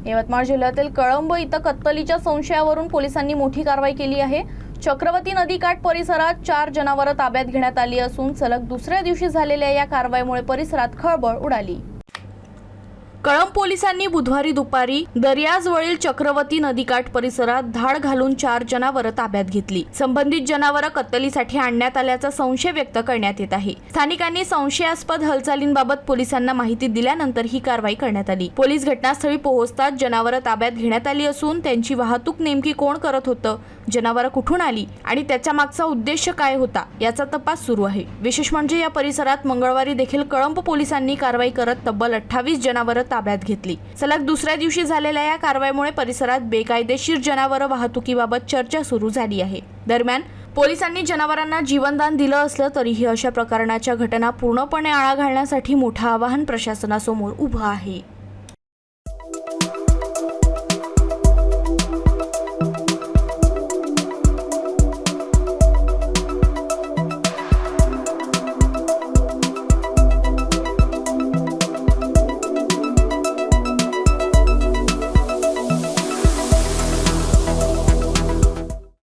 यवतमाळ जिल्ह्यातील कळंब इथं कत्तलीच्या संशयावरून पोलिसांनी मोठी कारवाई केली आहे। चक्रवती नदीकाठ परिसरात 4 जनावरं ताब्यात घेण्यात आली असून सलग दुसऱ्या दिवशी झालेल्या या कारवाईमुळे परिसरात खळबळ उडाली। कळंब पोलिसांनी बुधवारी दुपारी दर्याजवळील चक्रवती नदीकाठ परिसरात धाड घालून 4 जनावरं ताब्यात घेतली। संबंधित जनावरं कत्तलीसाठी आणण्यात आल्याचा संशय व्यक्त करण्यात येत आहे। स्थानिकांनी संशयास्पद हालचालींबाबत पोलिसांना माहिती दिल्यानंतर ही कारवाई करण्यात आली। पोलीस घटनास्थळी पोहोचताच जनावरं ताब्यात घेण्यात आली असून त्यांची वाहतूक नेमकी कोण करत होतं, जनावरं कुठून आली आणि त्याच्या मागचा उद्देश काय होता याचा तपास सुरू आहे। विशेष म्हणजे या परिसरात मंगळवारी देखील कळंब पोलिसांनी कारवाई करत तब्बल 28 जनावरं ताब्यात घेतली। सलग दुसऱ्या दिवशी झालेल्या या कारवाईमुळे परिसरात बेकायदेशीर जनावरं वाहतुकीबाबत चर्चा सुरू झाली आहे। दरम्यान पोलिसांनी जनावरांना जीवनदान दिलं असलं तरीही अशा प्रकारच्या घटना पूर्णपणे आळा घालण्यासाठी मोठं आवाहन प्रशासनासमोर उभं आहे।